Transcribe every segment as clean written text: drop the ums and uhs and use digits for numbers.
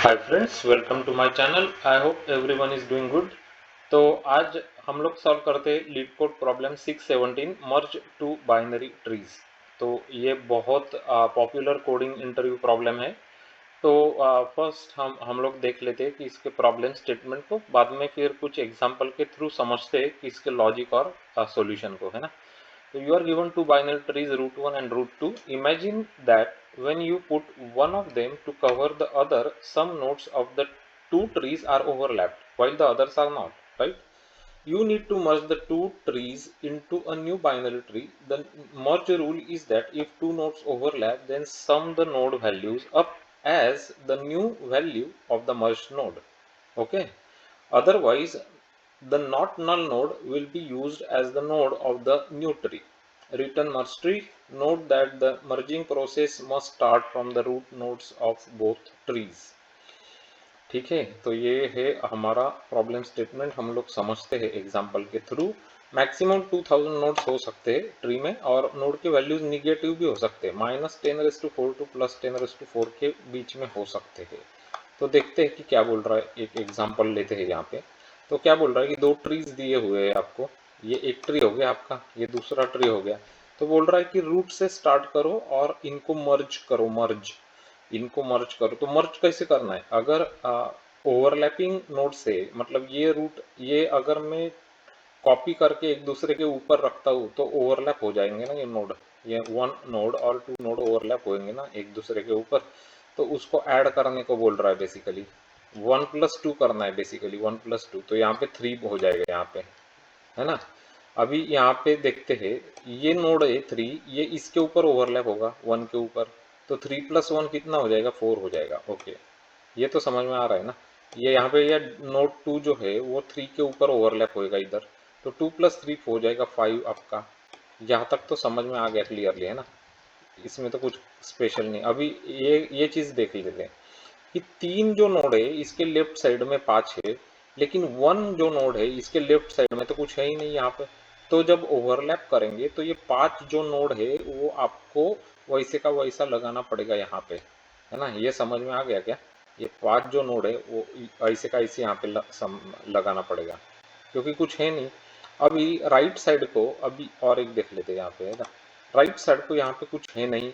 Hi friends, welcome to my channel. I hope everyone is doing good. तो आज हम लोग सॉल्व करते हैं LeetCode problem 617 merge two binary trees. तो ये बहुत पॉपुलर कोडिंग इंटरव्यू प्रॉब्लम है। तो फर्स्ट हम लोग देख लेते हैं कि इसके प्रॉब्लम स्टेटमेंट को, बाद में फिर कुछ एग्जांपल के थ्रू समझते हैं कि इसके लॉजिक और सॉल्यूशन को, है ना। So you are given two binary trees, root 1 and root 2. Imagine that when you put one of them to cover the other, some nodes of the two trees are overlapped while the others are not, right? You need to merge the two trees into a new binary tree. The merge rule is that if two nodes overlap, then sum the node values up as the new value of the merged node. Okay. Otherwise, the not null node will be used as the node of the new tree. Return merge tree. Note that the merging process must start from the root nodes of both trees. ठीक है, तो ये है हमारा problem statement. हम लोग समझते हैं एग्जांपल के थ्रू। मैक्सिमम 2000 नोड्स हो सकते हैं ट्री में, और नोड के वैल्यूज निगेटिव भी हो सकते हैं, -10⁻⁴ टू +10⁴ के बीच में हो सकते हैं। तो देखते हैं कि क्या बोल रहा है। एक एग्जांपल लेते हैं यहाँ पे। तो क्या बोल रहा है कि दो ट्रीज दिए हुए हैं आपको। ये एक ट्री हो गया आपका, ये दूसरा ट्री हो गया। तो बोल रहा है कि रूट से स्टार्ट करो और इनको मर्ज करो। इनको मर्ज करो। तो मर्ज कैसे करना है? अगर ओवरलैपिंग नोड से, मतलब ये रूट, ये अगर मैं कॉपी करके एक दूसरे के ऊपर रखता हूँ तो ओवरलैप हो जाएंगे ना ये नोड। ये वन नोड और टू नोड ओवरलैप होंगे ना एक दूसरे के ऊपर। तो उसको ऐड करने को बोल रहा है बेसिकली। 1+2 करना है बेसिकली, 1+2। तो यहाँ पे 3 हो जाएगा यहाँ पे, है ना। अभी यहाँ पे देखते हैं, ये नोड है 3, ये इसके ऊपर ओवरलैप होगा 1 के ऊपर। तो 3+1 कितना हो जाएगा? 4 हो जाएगा। ओके, ये तो समझ में आ रहा है ना। ये यहाँ पे ये नोड 2 जो है वो 3 के ऊपर ओवरलैप होएगा इधर। तो 2+3 हो जाएगा 5 आपका। यहाँ तक तो समझ में आ गया क्लियरली, है ना। इसमें तो कुछ स्पेशल नहीं। अभी ये चीज़ देख लेते हैं कि 3 जो नोड है इसके लेफ्ट साइड में 5 है, लेकिन 1 जो नोड है इसके लेफ्ट साइड में तो कुछ है ही नहीं यहाँ पे। तो जब ओवरलैप करेंगे तो ये 5 जो नोड है वो आपको वैसे का वैसा लगाना पड़ेगा यहाँ पे, है ना। ये समझ में आ गया क्या? ये 5 जो नोड है वो ऐसे का ऐसे यहाँ पे लगाना पड़ेगा, क्योंकि कुछ है नहीं। अभी राइट साइड को अभी और एक देख लेते हैं यहाँ पे, है ना। राइट साइड को यहाँ पे कुछ है नहीं,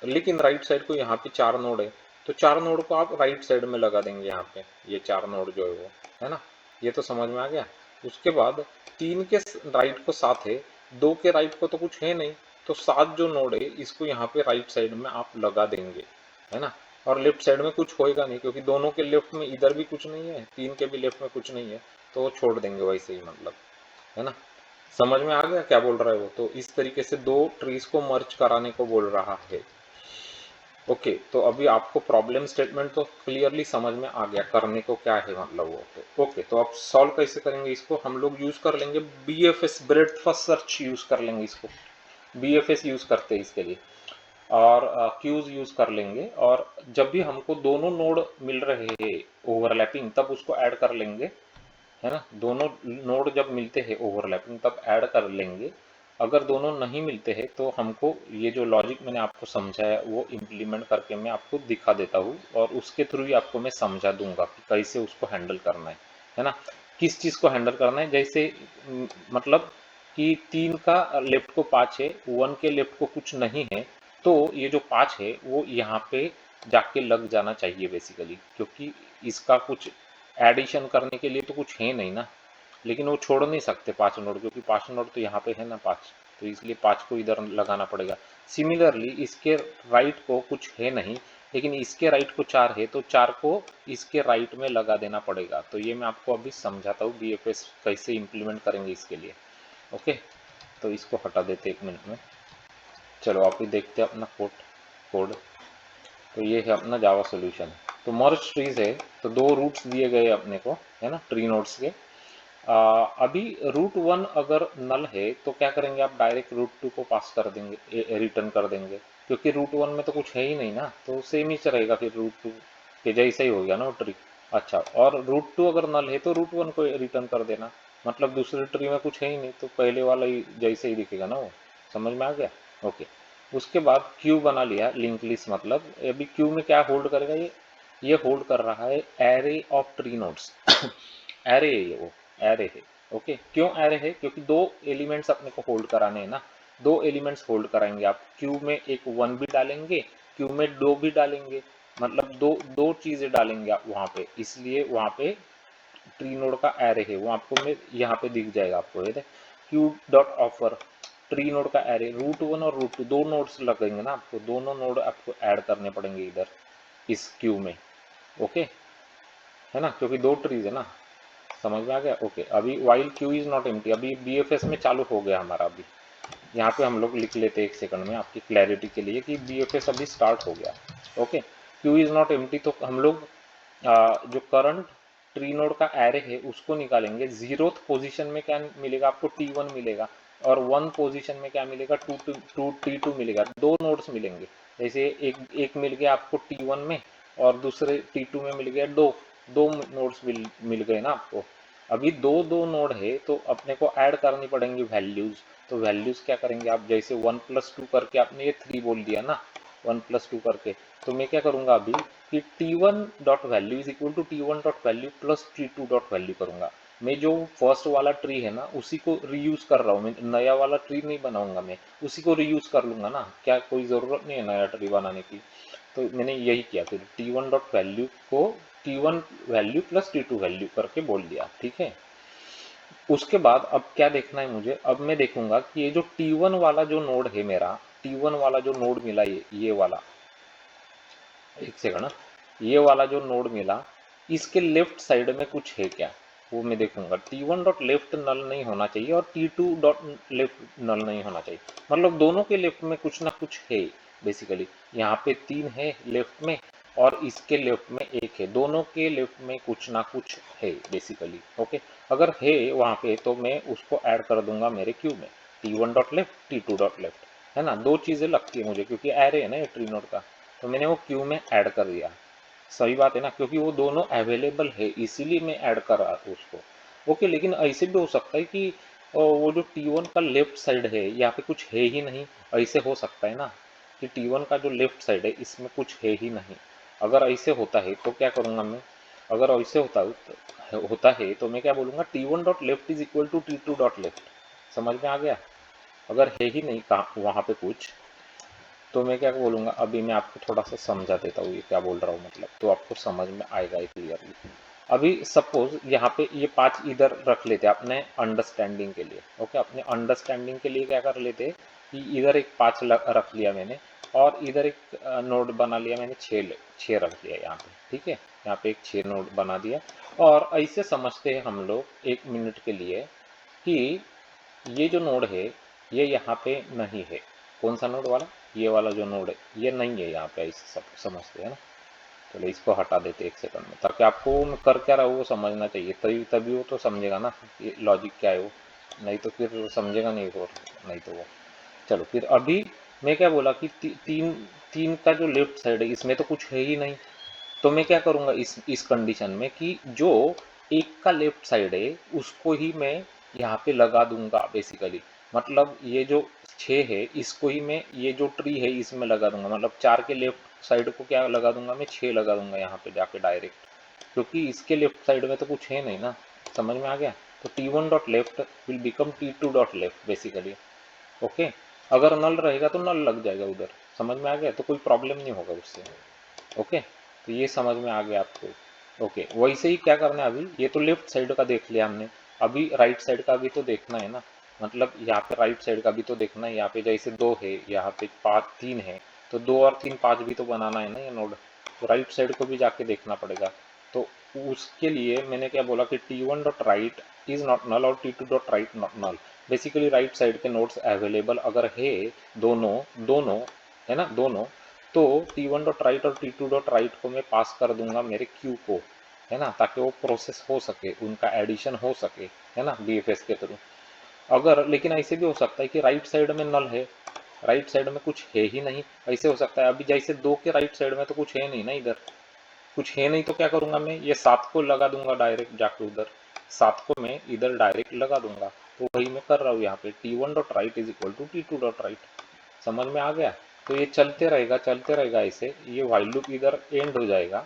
लेकिन राइट साइड को यहाँ पे 4 नोड है। तो 4 नोड को आप राइट साइड में लगा देंगे यहाँ पे। ये 4 नोड जो है वो, है ना। ये तो समझ में आ गया। उसके बाद 3 के राइट को 7 है, 2 के राइट को तो कुछ है नहीं। तो 7 जो नोड है इसको यहाँ पे राइट साइड में आप लगा देंगे, है ना। और लेफ्ट साइड में कुछ होएगा नहीं, क्योंकि दोनों के लेफ्ट में इधर भी कुछ नहीं है, 3 के भी लेफ्ट में कुछ नहीं है। तो वो छोड़ देंगे वैसे ही, मतलब, है ना। समझ में आ गया क्या बोल रहा है वो? तो इस तरीके से दो ट्रीज को मर्ज कराने को बोल रहा है। ओके, तो अभी आपको प्रॉब्लम स्टेटमेंट तो क्लियरली समझ में आ गया करने को क्या है, मतलब वो। तो ओके, तो आप सॉल्व कैसे करेंगे इसको? हम लोग यूज कर लेंगे BFS, bread first search use कर लेंगे इसको। BFS यूज करते हैं इसके लिए, और क्यूज यूज कर लेंगे। और जब भी हमको दोनों नोड मिल रहे हैं ओवरलैपिंग, तब उसको ऐड कर लेंगे, है ना। दोनों नोड जब मिलते हैं ओवरलैपिंग तब ऐड कर लेंगे। अगर दोनों नहीं मिलते हैं तो हमको ये जो लॉजिक मैंने आपको समझाया वो इम्प्लीमेंट करके मैं आपको दिखा देता हूँ, और उसके थ्रू ही आपको मैं समझा दूंगा कि कैसे उसको हैंडल करना है ना। किस चीज़ को हैंडल करना है, जैसे मतलब कि 3 का लेफ्ट को 5 है, 1 के लेफ्ट को कुछ नहीं है। तो ये जो 5 है वो यहाँ पे जाके लग जाना चाहिए बेसिकली, क्योंकि इसका कुछ एडिशन करने के लिए तो कुछ है नहीं ना। लेकिन वो छोड़ नहीं सकते 5 नोड, क्योंकि 5 नोड तो यहाँ पे है ना 5। तो इसलिए 5 को इधर लगाना पड़ेगा। सिमिलरली इसके राइट को कुछ है नहीं, लेकिन इसके राइट को 4 है, तो 4 को इसके राइट में लगा देना पड़ेगा। तो ये मैं आपको अभी समझाता हूँ BFS कैसे इम्प्लीमेंट करेंगे इसके लिए। ओके, तो इसको हटा देते 1 मिनट में। चलो आप ही देखते हैं अपना कोड। तो ये है अपना जावा सोल्यूशन। तो मर्ज ट्रीज है, तो 2 रूट्स दिए गए अपने को, है ना, ट्री नोड्स के। अभी रूट 1 अगर नल है तो क्या करेंगे आप? डायरेक्ट रूट 2 को पास कर देंगे, रिटर्न कर देंगे, क्योंकि रूट 1 में तो कुछ है ही नहीं ना। तो सेम ही रहेगा, फिर रूट 2 के जैसा ही हो गया ना वो ट्री। अच्छा, और रूट 2 अगर नल है तो रूट 1 को रिटर्न कर देना, मतलब दूसरे ट्री में कुछ है ही नहीं, तो पहले वाला ही जैसे ही दिखेगा ना वो। समझ में आ गया? ओके। उसके बाद क्यू बना लिया, लिंक लिस्ट। मतलब अभी क्यू में क्या होल्ड करेगा ये? ये होल्ड कर रहा है array of tree nodes. Array है ये, वो एरे है। ओके, क्यों एरे है? क्योंकि दो एलिमेंट्स अपने को होल्ड कराने हैं ना, दो एलिमेंट्स होल्ड कराएंगे आप। क्यू में एक 1 भी डालेंगे, क्यू में 2 भी डालेंगे, मतलब दो दो चीजें डालेंगे आप वहां पे, इसलिए वहां पे ट्री नोड का एरे है। वो आपको मैं यहाँ पे दिख जाएगा आपको, ये Q dot offer tree node का एरे। रूट 1 और रूट 2 दो नोड्स लगेंगे ना आपको, दोनों नोड आपको ऐड करने पड़ेंगे इधर इस क्यू में। ओके है ना, क्योंकि दो ट्रीज है ना, समझ में आ गया? ओके, अभी while Q is not empty, अभी बीएफएस में चालू हो गया हमारा। अभी यहाँ पे हम लोग लिख लेते हैं एक सेकंड में आपकी क्लैरिटी के लिए कि बीएफएस अभी स्टार्ट हो गया। Okay, Q is not empty, तो हम लोग जो करंट ट्री नोड का एरे है उसको निकालेंगे। 0th पोजीशन में क्या मिलेगा आपको? T1 मिलेगा, और 1 पोजीशन में क्या मिलेगा? T2 मिलेगा। दो नोड्स मिलेंगे, जैसे एक एक मिल गया आपको T1 में, और दूसरे T2 में मिल गया दो दो नोड्स मिल गए ना आपको। अभी दो दो नोड है तो अपने को ऐड करनी पड़ेंगी वैल्यूज। तो वैल्यूज क्या करेंगे आप? जैसे 1+2 करके आपने ये 3 बोल दिया ना, 1+2 करके, तो मैं क्या करूंगा अभी कि T1 dot value is equal to T1 dot value plus T2 dot value करूंगा। मैं जो फर्स्ट वाला ट्री है ना उसी को रीयूज कर रहा हूँ, मैं नया वाला ट्री नहीं बनाऊंगा, मैं उसी को रीयूज कर लूंगा ना, क्या कोई ज़रूरत नहीं है नया ट्री बनाने की। तो मैंने यही किया, फिर T1 डॉट वैल्यू को T1 value plus T2 value करके बोल दिया, ठीक है। उसके बाद अब क्या देखना है मुझे? अब मैं देखूंगा कि ये जो T1 वाला जो नोड है मेरा, T1 वाला जो नोड मिला, ये वाला, एक सेकंड ना, ये वाला जो नोड मिला, इसके लेफ्ट साइड में कुछ है क्या, वो मैं देखूंगा। T1 डॉट लेफ्ट नल नहीं होना चाहिए और T2 डॉट लेफ्ट नल नहीं होना चाहिए, मतलब दोनों के लेफ्ट में कुछ ना कुछ है बेसिकली। यहाँ पे 3 है लेफ्ट में, और इसके लेफ्ट में 1 है, दोनों के लेफ्ट में कुछ ना कुछ है बेसिकली। ओके, अगर है वहाँ पे तो मैं उसको ऐड कर दूंगा मेरे क्यू में, T1 dot left T2 dot left, है ना। दो चीज़ें लगती है मुझे, क्योंकि एरे है ना ये ट्री नोड का, तो मैंने वो क्यू में ऐड कर दिया। सही बात है ना, क्योंकि वो दोनों अवेलेबल है इसीलिए मैं ऐड कर रहा था उसको। ओके, लेकिन ऐसे भी हो सकता है कि वो जो T1 का लेफ्ट साइड है यहाँ पे कुछ है ही नहीं, ऐसे हो सकता है ना कि T1 का जो लेफ्ट साइड है इसमें कुछ है ही नहीं। अगर ऐसे होता है तो क्या करूँगा मैं? अगर ऐसे होता है तो मैं क्या बोलूँगा? T1 dot left is equal to T2 dot left. समझ में आ गया? अगर है ही नहीं कहाँ वहाँ पे कुछ, तो मैं क्या बोलूँगा? अभी मैं आपको थोड़ा सा समझा देता हूँ ये क्या बोल रहा हूँ, मतलब तो आपको समझ में आएगा क्लियरली। अभी सपोज यहाँ पे ये 5 इधर रख लेते अपने अंडरस्टैंडिंग के लिए। ओके, अपने अंडरस्टैंडिंग के लिए क्या कर लेते कि इधर एक 5 रख लिया मैंने, और इधर एक नोड बना लिया मैंने, 6 रख लिया यहाँ पे, ठीक है। यहाँ पे एक 6 नोड बना दिया, और ऐसे समझते हैं हम लोग 1 मिनट के लिए कि ये जो नोड है ये यहाँ पे नहीं है। कौन सा नोड वाला? ये वाला जो नोड है ये नहीं है यहाँ पे, ऐसे सब समझते हैं ना। चलो इसको हटा देते एक सेकंड में, ताकि आपको मैं कर क्या रहा हूँ वो समझना चाहिए, तभी तभी वो तो समझेगा ना ये लॉजिक क्या है वो, नहीं तो फिर समझेगा नहीं वो, नहीं तो वो। चलो फिर अभी मैं क्या बोला कि तीन तीन का जो लेफ्ट साइड है इसमें तो कुछ है ही नहीं। तो मैं क्या करूँगा इस कंडीशन में कि जो एक का लेफ्ट साइड है उसको ही मैं यहाँ पे लगा दूंगा बेसिकली। मतलब ये जो 6 है इसको ही मैं ये जो ट्री है इसमें लगा दूंगा, मतलब 4 के लेफ्ट साइड को क्या लगा दूंगा मैं? 6 लगा दूंगा यहाँ पे जाके डायरेक्ट, क्योंकि इसके लेफ्ट साइड में तो कुछ है नहीं ना। समझ में आ गया? तो T1 dot left will become T2 dot left basically. Okay, अगर नल रहेगा तो नल लग जाएगा उधर। समझ में आ गया? तो कोई प्रॉब्लम नहीं होगा उससे। ओके, तो ये समझ में आ गया आपको? ओके, वैसे ही क्या करना है? अभी ये तो लेफ्ट साइड का देख लिया हमने, अभी राइट साइड का भी तो देखना है ना। मतलब यहाँ पे राइट साइड का भी तो देखना है। यहाँ पे जैसे 2 है, यहाँ पे 3 है, तो 2 और 3 5 भी तो बनाना है ना ये नोड, तो राइट साइड को भी जाके देखना पड़ेगा। तो उसके लिए मैंने क्या बोला कि T1 dot right is not null और T2 dot right not null. Basically right side के नोड्स अवेलेबल अगर है, दोनों दोनों है ना, दोनों, तो T1 डॉट राइट और T2 डॉट राइट को मैं पास कर दूंगा मेरे क्यू को, है ना, ताकि वो प्रोसेस हो सके, उनका एडिशन हो सके, है ना, बीएफएस के थ्रू। अगर लेकिन ऐसे भी हो सकता है कि राइट साइड में नल है, राइट साइड में कुछ है ही नहीं, ऐसे हो सकता है। अभी जैसे 2 के राइट साइड में तो कुछ है नहीं ना, इधर कुछ है नहीं, तो क्या करूंगा मैं? ये 7 को लगा दूंगा डायरेक्ट जाके उधर, 7 को मैं इधर डायरेक्ट लगा दूंगा। तो वही मैं कर रहा हूँ यहाँ पे, T1 dot right is equal to T2 dot right. समझ में आ गया? तो ये चलते रहेगा ऐसे, ये वाइल लूप इधर एंड हो जाएगा,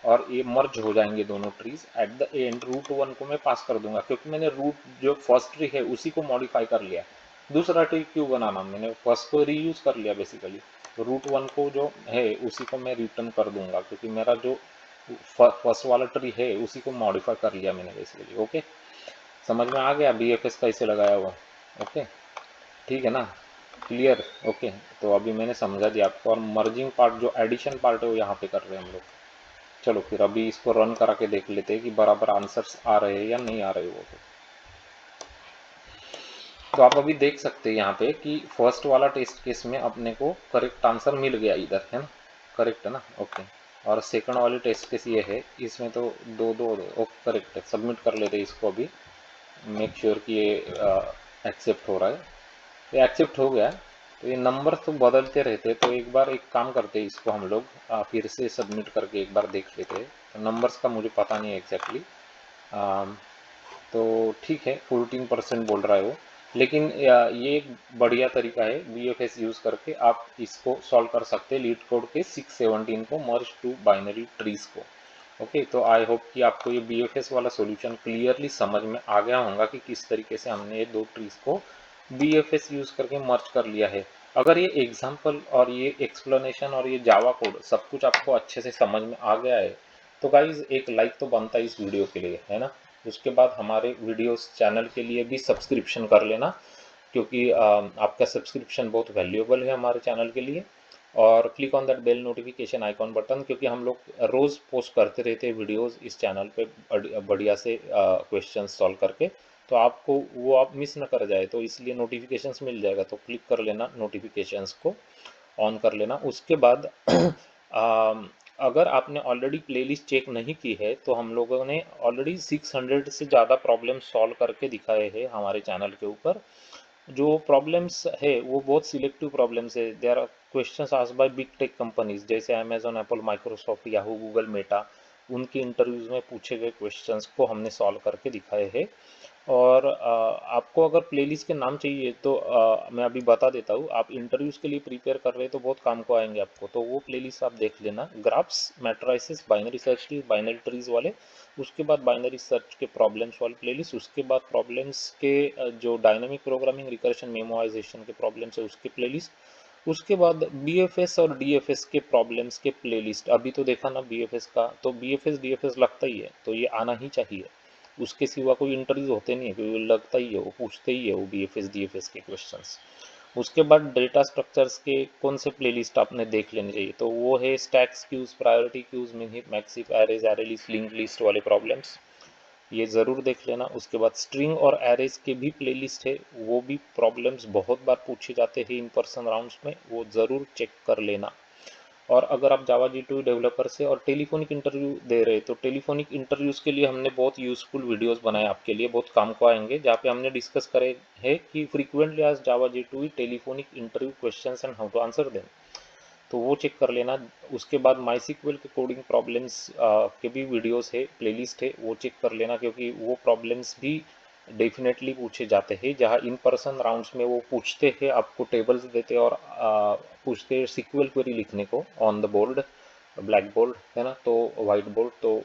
और ये मर्ज हो जाएंगे दोनों trees. At the end root 1 को मैं पास कर दूंगा, क्योंकि मैंने रूट जो फर्स्ट ट्री है उसी को मॉडिफाई कर लिया। दूसरा ट्री क्यों बनाना, मैंने फर्स्ट को रीयूज कर लिया बेसिकली। तो रूट 1 को जो है उसी को मैं रिटर्न कर दूंगा, क्योंकि मेरा जो फर्स्ट वाला ट्री है उसी को मॉडिफाई कर लिया मैंने बेसिकली। ओके, समझ में आ गया BFS कैसे लगाया हुआ। ओके, ठीक है ना, क्लियर। ओके, तो अभी मैंने समझा दिया आपको। और मर्जिंग पार्ट जो एडिशन पार्ट है वो यहाँ पे कर रहे हैं हम लोग। चलो फिर अभी इसको रन करा के देख लेते हैं कि बराबर आंसर्स आ रहे हैं या नहीं आ रहे वो। तो आप अभी देख सकते हैं यहाँ पे कि फर्स्ट वाला टेस्ट केस में अपने को करेक्ट आंसर मिल गया इधर, है ना, करेक्ट है ना। ओके, और सेकंड वाली टेस्ट केस ये है, इसमें तो दो दो ओके करेक्ट है। सबमिट कर लेते हैं इसको अभी, मेक श्योर कि ये एक्सेप्ट हो रहा है। ये एक्सेप्ट हो गया। तो ये नंबर तो बदलते रहते हैं, तो एक बार एक काम करते हैं, इसको हम लोग फिर से सबमिट करके एक बार देख लेते हैं। तो नंबर्स का मुझे पता नहीं है एग्जैक्टली, तो ठीक है 14% बोल रहा है वो। लेकिन ये एक बढ़िया तरीका है, BFS यूज़ करके आप इसको सॉल्व कर सकते हैं, लीड कोड के 617 को मर्ज टू बाइनरी ट्रीज को। ओके, तो आई होप कि आपको ये BFS वाला सॉल्यूशन क्लियरली समझ में आ गया होगा कि किस तरीके से हमने ये दो ट्रीज को BFS यूज़ करके मर्ज कर लिया है। अगर ये एग्जाम्पल और ये एक्सप्लेनेशन और ये जावा कोड सब कुछ आपको अच्छे से समझ में आ गया है, तो गाइज एक लाइक तो बनता है इस वीडियो के लिए, है ना। उसके बाद हमारे वीडियोस चैनल के लिए भी सब्सक्रिप्शन कर लेना, क्योंकि आपका सब्सक्रिप्शन बहुत वैल्यूएबल है हमारे चैनल के लिए। और click on that bell notification icon button, क्योंकि हम लोग रोज़ पोस्ट करते रहते हैं वीडियोस इस चैनल पे बढ़िया से क्वेश्चन सॉल्व करके। तो आपको वो आप मिस न कर जाए, तो इसलिए नोटिफिकेशंस मिल जाएगा, तो क्लिक कर लेना नोटिफिकेशंस को ऑन कर लेना। उसके बाद अगर आपने ऑलरेडी प्लेलिस्ट चेक नहीं की है, तो हम लोगों ने ऑलरेडी 600 से ज़्यादा प्रॉब्लम सॉल्व करके दिखाए हैं हमारे चैनल के ऊपर। जो प्रॉब्लम्स है वो बहुत सिलेक्टिव प्रॉब्लम्स है। There are questions asked by big tech companies जैसे Amazon, Apple, Microsoft, Yahoo, Google, Meta. उनके इंटरव्यूज़ में पूछे गए क्वेश्चंस को हमने सॉल्व करके दिखाए हैं। और आपको अगर प्लेलिस्ट के नाम चाहिए तो मैं अभी बता देता हूँ। आप इंटरव्यूज़ के लिए प्रिपेयर कर रहे हैं तो बहुत काम को आएंगे आपको, तो वो प्लेलिस्ट आप देख लेना। ग्राफ्स, मैट्राइसिस, बाइनरी सर्च की, बाइनरी ट्रीज वाले। उसके बाद बाइनरी सर्च के प्रॉब्लम्स वाले प्लेलिस्ट। उसके बाद प्रॉब्लम्स के जो डायनामिक प्रोग्रामिंग, रिकर्शन, मेमोराइजेशन के प्रॉब्लम्स है उसके प्लेलिस्ट। उसके बाद BFS और DFS के प्रॉब्लम्स के प्लेलिस्ट। अभी तो देखा ना BFS का, तो BFS DFS लगता ही है, तो ये आना ही चाहिए। उसके सिवा कोई इंटरव्यू होते नहीं है, क्योंकि वो लगता ही है, वो पूछते ही है वो BFS DFS के क्वेश्चंस। उसके बाद डेटा स्ट्रक्चर्स के कौन से प्लेलिस्ट आपने देख लेने चाहिए, तो वो है stacks, queues, priority queues, min heap, max heap, arrays, array list, link list वाले प्रॉब्लम्स, ये ज़रूर देख लेना। उसके बाद स्ट्रिंग और एरेज के भी प्लेलिस्ट है, वो भी प्रॉब्लम्स बहुत बार पूछे जाते हैं इन पर्सन राउंड्स में, वो ज़रूर चेक कर लेना। और अगर आप जावा G2 डेवलपर से और टेलीफोनिक इंटरव्यू दे रहे, तो टेलीफोनिक इंटरव्यूज़ के लिए हमने बहुत यूज़फुल वीडियोस बनाए आपके लिए, बहुत काम को आएंगे, जहाँ पे हमने डिस्कस करे है कि फ्रीक्वेंटली आज Java G2 telephonic interview questions and how to answer them, तो वो चेक कर लेना। उसके बाद MySQL के कोडिंग प्रॉब्लम्स के भी वीडियोस है, प्लेलिस्ट है, वो चेक कर लेना, क्योंकि वो प्रॉब्लम्स भी डेफिनेटली पूछे जाते हैं। जहाँ इन पर्सन राउंड्स में वो पूछते हैं, आपको टेबल्स देते हैं और पूछते हैं SQL क्वेरी लिखने को on the board, black board है ना, तो वाइट बोर्ड। तो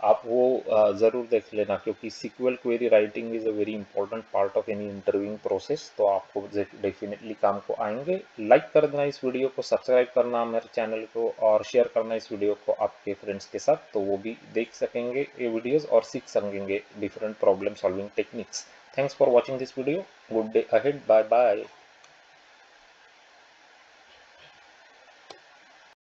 आप वो ज़रूर देख लेना, क्योंकि SQL query writing is a very important part of any interviewing process, तो आपको डेफिनेटली काम को आएंगे। लाइक कर देना इस वीडियो को, सब्सक्राइब करना मेरे चैनल को, और शेयर करना इस वीडियो को आपके फ्रेंड्स के साथ, तो वो भी देख सकेंगे ये वीडियोज़ और सीख सकेंगे different problem solving techniques. Thanks for watching this video, good day ahead, bye bye.